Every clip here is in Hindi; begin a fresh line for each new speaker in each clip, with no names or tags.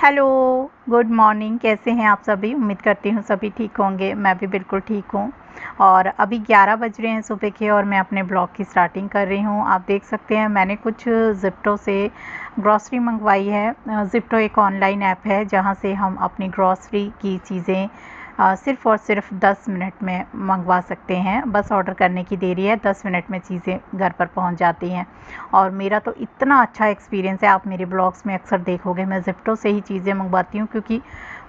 Hello, good morning. कैसे हैं आप सभी? उम्मीद करती हूँ सभी ठीक होंगे। मैं भी बिल्कुल ठीक हूँ। और अभी 11 बज रहे हैं सुबह के और मैं अपने ब्लॉग की स्टार्टिंग कर रही हूँ। आप देख सकते हैं मैंने कुछ ज़िप्टो से ग्रॉसरी मंगवाई है। ज़िप्टो एक ऑनलाइन ऐप है जहाँ से हम अपनी ग्रॉसरी की चीज़ें सिर्फ़ और सिर्फ 10 मिनट में मंगवा सकते हैं। बस ऑर्डर करने की देरी है, 10 मिनट में चीज़ें घर पर पहुँच जाती हैं। और मेरा तो इतना अच्छा एक्सपीरियंस है, आप मेरे ब्लॉग्स में अक्सर देखोगे मैं ज़िप्टो से ही चीज़ें मंगवाती हूँ, क्योंकि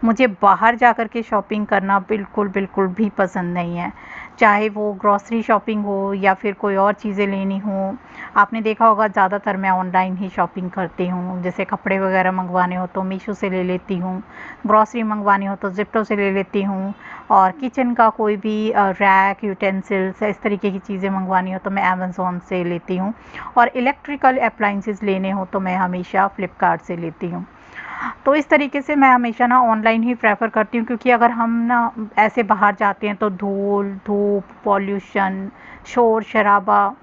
मुझे बाहर जा कर के शॉपिंग करना बिल्कुल भी पसंद नहीं है। चाहे वो ग्रॉसरी शॉपिंग हो या फिर कोई और चीज़ें लेनी हो। आपने देखा होगा ज़्यादातर मैं ऑनलाइन ही शॉपिंग करती हूँ। जैसे कपड़े वगैरह मंगवाने हो तो मीशो से ले लेती हूँ, ग्रॉसरी मंगवानी हो तो ज़िप्टो से ले लेती हूँ, और किचन का कोई भी रैक, यूटेंसिल्स, इस तरीके की चीज़ें मंगवानी हो तो मैं अमेज़न से लेती हूँ, और इलेक्ट्रिकल अप्लाइंसेस लेने हो तो मैं हमेशा फ्लिपकार्ट से लेती हूँ। तो इस तरीके से मैं हमेशा ना ऑनलाइन ही प्रेफ़र करती हूँ, क्योंकि अगर हम ना ऐसे बाहर जाते हैं तो धूल, धूप, पॉल्यूशन, शोर शराबा,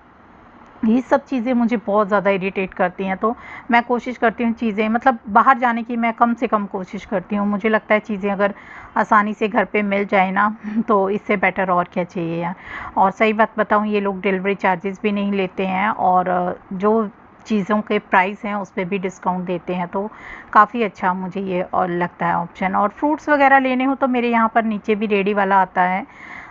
ये सब चीज़ें मुझे बहुत ज़्यादा इरिटेट करती हैं। तो मैं कोशिश करती हूँ चीज़ें, मतलब बाहर जाने की मैं कम से कम कोशिश करती हूँ। मुझे लगता है चीज़ें अगर आसानी से घर पे मिल जाए ना तो इससे बेटर और क्या चाहिए यार। और सही बात बताऊँ, ये लोग डिलीवरी चार्जेस भी नहीं लेते हैं, और जो चीज़ों के प्राइस हैं उस पे भी डिस्काउंट देते हैं। तो काफ़ी अच्छा मुझे ये और लगता है ऑप्शन। और फ्रूट्स वगैरह लेने हो तो मेरे यहाँ पर नीचे भी रेडी वाला आता है,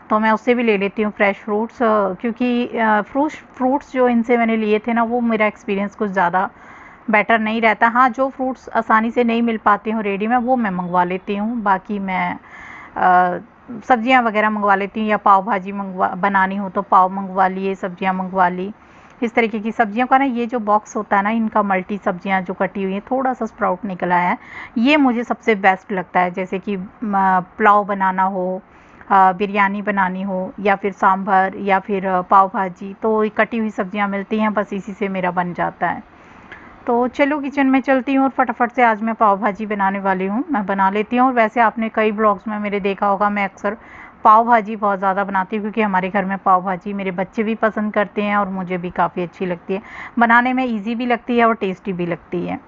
तो मैं उससे भी ले लेती हूँ फ्रेश फ्रूट्स, क्योंकि फ्रूट्स जो इनसे मैंने लिए थे ना, वो मेरा एक्सपीरियंस कुछ ज़्यादा बेटर नहीं रहता। हाँ, जो फ्रूट्स आसानी से नहीं मिल पाते हों रेडी में, वो मैं मंगवा लेती हूँ। बाकी मैं सब्जियाँ वगैरह मंगवा लेती हूँ, या पाव भाजी मंगवा बनानी हो तो पाव मंगवा लिए, सब्जियाँ मंगवा ली। इस तरीके की सब्जियों का ना, ये जो बॉक्स होता है ना इनका, मल्टी सब्जियाँ जो कटी हुई हैं, थोड़ा सा स्प्राउट निकला है, ये मुझे सबसे बेस्ट लगता है। जैसे कि पुलाव बनाना हो, बिरयानी बनानी हो, या फिर सांभर, या फिर पाव भाजी, तो कटी हुई सब्जियां मिलती हैं, बस इसी से मेरा बन जाता है। तो चलो किचन में चलती हूँ और फटाफट से आज मैं पाव भाजी बनाने वाली हूँ। मैं बना लेती हूँ। और वैसे आपने कई ब्लॉग्स में मेरे देखा होगा, मैं अक्सर पाव भाजी बहुत ज़्यादा बनाती हूँ, क्योंकि हमारे घर में पाव भाजी मेरे बच्चे भी पसंद करते हैं और मुझे भी काफ़ी अच्छी लगती है। बनाने में ईजी भी लगती है और टेस्टी भी लगती है,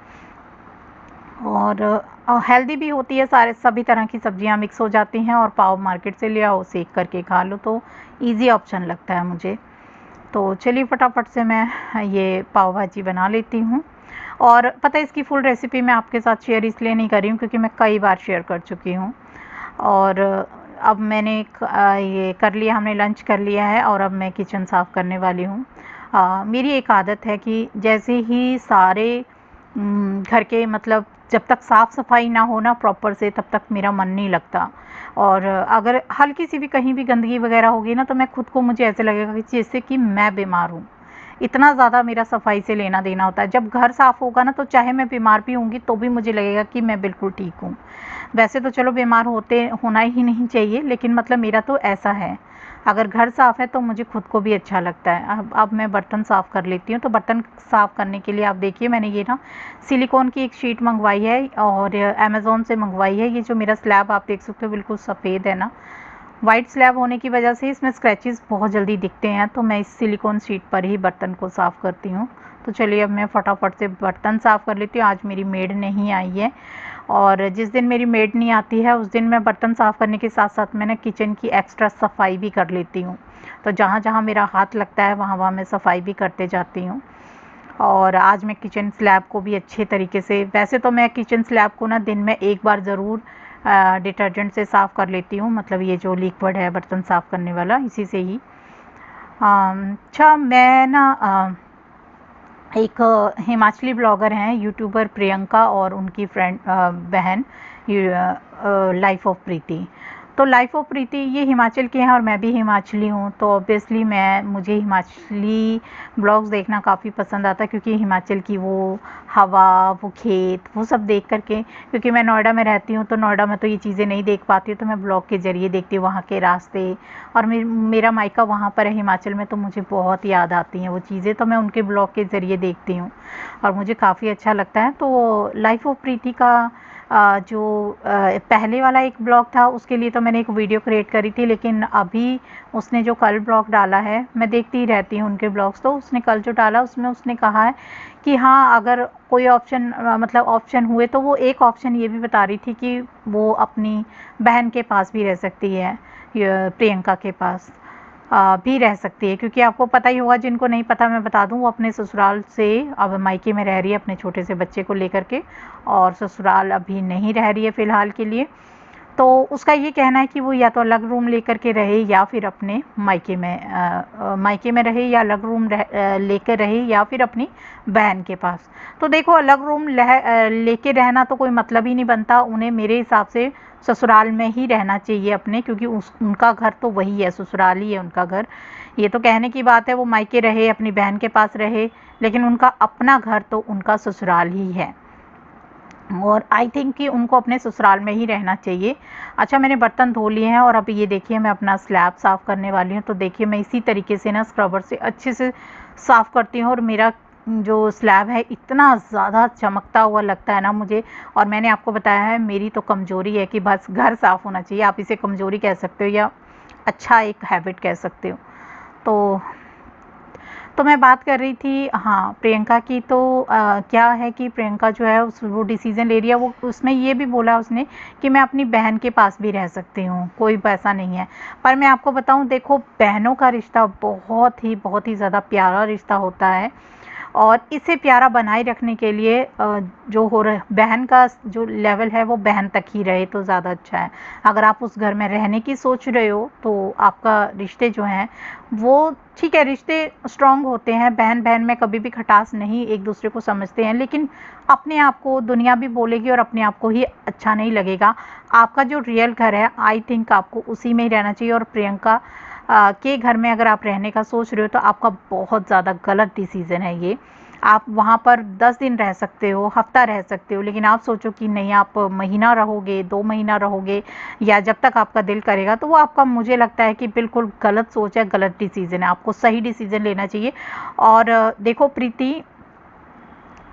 और हेल्दी भी होती है। सारे सभी तरह की सब्जियां मिक्स हो जाती हैं, और पाव मार्केट से ले आओ, सेक करके खा लो, तो इजी ऑप्शन लगता है मुझे। तो चलिए फटाफट से मैं ये पाव भाजी बना लेती हूँ। और पता है, इसकी फुल रेसिपी मैं आपके साथ शेयर इसलिए नहीं कर रही हूँ, क्योंकि मैं कई बार शेयर कर चुकी हूँ। और अब मैंने ये कर लिया, हमने लंच कर लिया है, और अब मैं किचन साफ़ करने वाली हूँ। मेरी एक आदत है कि जैसे ही सारे घर के, मतलब जब तक साफ़ सफाई ना हो ना प्रॉपर से, तब तक मेरा मन नहीं लगता। और अगर हल्की सी भी कहीं भी गंदगी वगैरह होगी ना, तो मैं खुद को, मुझे ऐसे लगेगा कि जैसे कि मैं बीमार हूँ। इतना ज़्यादा मेरा सफाई से लेना देना होता है। जब घर साफ़ होगा ना, तो चाहे मैं बीमार भी होंगी तो भी मुझे लगेगा कि मैं बिल्कुल ठीक हूँ। वैसे तो चलो बीमार होना ही नहीं चाहिए, लेकिन मतलब मेरा तो ऐसा है। अगर घर साफ़ है तो मुझे खुद को भी अच्छा लगता है। अब मैं बर्तन साफ़ कर लेती हूँ। तो बर्तन साफ़ करने के लिए आप देखिए, मैंने ये ना सिलिकॉन की एक शीट मंगवाई है, और अमेज़न से मंगवाई है। ये जो मेरा स्लैब आप देख सकते हो बिल्कुल सफ़ेद है ना, वाइट स्लैब होने की वजह से इसमें स्क्रैचेस बहुत जल्दी दिखते हैं। तो मैं इस सिलिकॉन शीट पर ही बर्तन को साफ़ करती हूँ। तो चलिए अब मैं फटाफट से बर्तन साफ़ कर लेती हूँ। आज मेरी मेड नहीं आई है, और जिस दिन मेरी मेड नहीं आती है उस दिन मैं बर्तन साफ़ करने के साथ साथ मैं ना किचन की एक्स्ट्रा सफाई भी कर लेती हूँ। तो जहाँ जहाँ मेरा हाथ लगता है वहाँ वहाँ मैं सफाई भी करते जाती हूँ। और आज मैं किचन स्लैब को भी अच्छे तरीके से, वैसे तो मैं किचन स्लैब को ना दिन में एक बार ज़रूर डिटर्जेंट से साफ़ कर लेती हूँ, मतलब ये जो लिक्विड है बर्तन साफ़ करने वाला, इसी से ही। अच्छा, मैं ना एक हिमाचली ब्लॉगर हैं, यूट्यूबर प्रियंका, और उनकी फ्रेंड बहन लाइफ ऑफ प्रीति। तो लाइफ ऑफ प्रीति ये हिमाचल के हैं और मैं भी हिमाचली हूँ, तो ऑब्वियसली मुझे हिमाचली ब्लॉग्स देखना काफ़ी पसंद आता है, क्योंकि हिमाचल की वो हवा, वो खेत, वो सब देख करके, क्योंकि मैं नोएडा में रहती हूँ तो नोएडा में तो ये चीज़ें नहीं देख पाती हूँ, तो मैं ब्लॉग के ज़रिए देखती हूँ वहाँ के रास्ते। और मेरा मायका वहाँ पर है हिमाचल में, तो मुझे बहुत याद आती हैं वो चीज़ें, तो मैं उनके ब्लॉग के ज़रिए देखती हूँ और मुझे काफ़ी अच्छा लगता है। तो लाइफ ऑफ प्रीति का जो पहले वाला एक ब्लॉग था उसके लिए तो मैंने एक वीडियो क्रिएट करी थी, लेकिन अभी उसने जो कल ब्लॉग डाला है, मैं देखती ही रहती हूँ उनके ब्लॉग्स, तो उसने कल जो डाला उसमें उसने कहा है कि हाँ अगर कोई ऑप्शन मतलब ऑप्शन हुए तो वो एक ऑप्शन ये भी बता रही थी कि वो अपनी बहन के पास भी रह सकती है, प्रियंका के पास भी रह सकती है, क्योंकि आपको पता ही होगा, जिनको नहीं पता मैं बता दूं, वो अपने ससुराल से अब मायके में रह रही है अपने छोटे से बच्चे को लेकर के, और ससुराल अभी नहीं रह रही है फ़िलहाल के लिए। तो उसका ये कहना है कि वो या तो अलग रूम लेकर के रहे या फिर अपने मायके में रहे, या अलग रूम लेकर रहे या फिर अपनी बहन के पास। तो देखो अलग रूम लेके रहना तो कोई मतलब ही नहीं बनता, उन्हें मेरे हिसाब से ससुराल में ही रहना चाहिए अपने, क्योंकि उनका घर तो वही है, ससुराल ही है उनका घर। ये तो कहने की बात है वो मायके रहे अपनी बहन के पास रहे, लेकिन उनका अपना घर तो उनका ससुराल ही है, और आई थिंक कि उनको अपने ससुराल में ही रहना चाहिए। अच्छा, मैंने बर्तन धो लिए हैं और अभी ये देखिए मैं अपना स्लैब साफ़ करने वाली हूँ। तो देखिए मैं इसी तरीके से ना स्क्रबर से अच्छे से साफ़ करती हूँ, और मेरा जो स्लैब है इतना ज़्यादा चमकता हुआ लगता है ना मुझे। और मैंने आपको बताया है मेरी तो कमज़ोरी है कि बस घर साफ़ होना चाहिए, आप इसे कमज़ोरी कह सकते हो या अच्छा एक हैबिट कह सकते हो। तो मैं बात कर रही थी हाँ प्रियंका की। तो क्या है कि प्रियंका जो है वो डिसीज़न ले रही है, वो उसमें ये भी बोला उसने कि मैं अपनी बहन के पास भी रह सकती हूँ, कोई पैसा नहीं है। पर मैं आपको बताऊँ, देखो बहनों का रिश्ता बहुत ही ज़्यादा प्यारा रिश्ता होता है, और इसे प्यारा बनाए रखने के लिए जो हो रहा बहन का जो लेवल है वो बहन तक ही रहे तो ज़्यादा अच्छा है। अगर आप उस घर में रहने की सोच रहे हो तो आपका रिश्ते जो हैं वो ठीक है, रिश्ते स्ट्रांग होते हैं, बहन बहन में कभी भी खटास नहीं, एक दूसरे को समझते हैं, लेकिन अपने आप को दुनिया भी बोलेगी और अपने आप को ही अच्छा नहीं लगेगा। आपका जो रियल घर है आई थिंक आपको उसी में ही रहना चाहिए, और प्रियंका के घर में अगर आप रहने का सोच रहे हो तो आपका बहुत ज़्यादा गलत डिसीज़न है ये। आप वहाँ पर 10 दिन रह सकते हो, हफ्ता रह सकते हो, लेकिन आप सोचो कि नहीं आप महीना रहोगे, 2 महीना रहोगे, या जब तक आपका दिल करेगा, तो वो आपका मुझे लगता है कि बिल्कुल गलत सोच है, गलत डिसीज़न है। आपको सही डिसीज़न लेना चाहिए। और देखो प्रीति,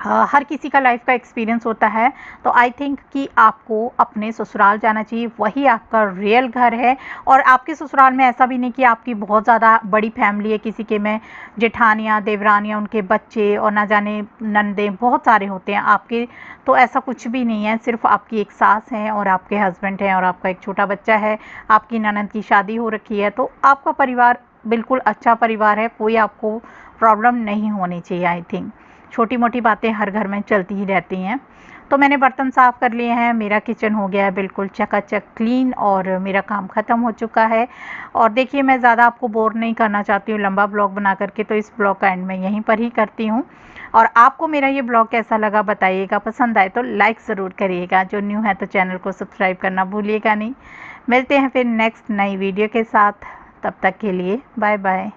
हर किसी का लाइफ का एक्सपीरियंस होता है, तो आई थिंक कि आपको अपने ससुराल जाना चाहिए, वही आपका रियल घर है। और आपके ससुराल में ऐसा भी नहीं कि आपकी बहुत ज़्यादा बड़ी फैमिली है, किसी के में जेठानियाँ देवरानियाँ उनके बच्चे और ना जाने नंदें बहुत सारे होते हैं, आपके तो ऐसा कुछ भी नहीं है। सिर्फ आपकी एक सास है और आपके हस्बैंड हैं और आपका एक छोटा बच्चा है, आपकी ननद की शादी हो रखी है, तो आपका परिवार बिल्कुल अच्छा परिवार है, कोई आपको प्रॉब्लम नहीं होनी चाहिए। आई थिंक छोटी मोटी बातें हर घर में चलती ही रहती हैं। तो मैंने बर्तन साफ़ कर लिए हैं, मेरा किचन हो गया है बिल्कुल चकाचक क्लीन, और मेरा काम ख़त्म हो चुका है। और देखिए मैं ज़्यादा आपको बोर नहीं करना चाहती हूँ लंबा ब्लॉग बना करके, तो इस ब्लॉग का एंड मैं यहीं पर ही करती हूँ। और आपको मेरा ये ब्लॉग कैसा लगा बताइएगा, पसंद आए तो लाइक ज़रूर करिएगा, जो न्यू है तो चैनल को सब्सक्राइब करना भूलिएगा नहीं। मिलते हैं फिर नेक्स्ट नई वीडियो के साथ, तब तक के लिए बाय बाय।